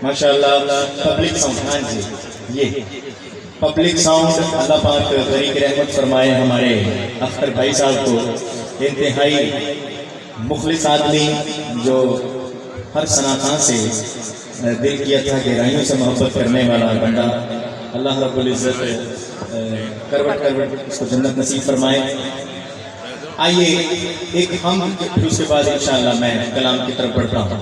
माशाल्लाह public sound. हाँ जी, ये पब्लिक साउंड अल्लाह पाक गरी की रहमत फरमाए हमारे अख्तर भाई साहब को, इंतहाई मुखलिस आदमी जो हर सनाखा से दिल किया था, गहराइयों से मोहब्बत करने वाला बंदा। अल्लाह रब्बुल इज़्ज़त करवट करवट इसको जन्नत नसीब फरमाए। आइए एक हम, फिर उसके बाद इंशाअल्लाह मैं कलाम की तरफ बढ़ता हूँ।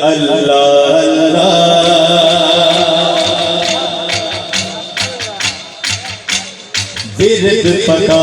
अल्लाह अल्लाह बिरद पका,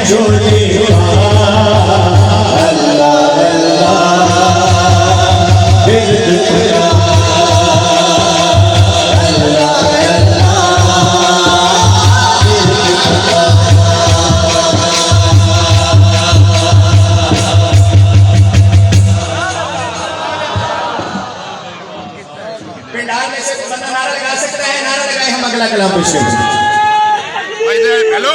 झोले अल्लाह अल्लाह बिरद खुदा पिंडाल में से बंदा नारा लगा सकता है, नारा लगाए हम अगला कलाम पेश करें। हेलो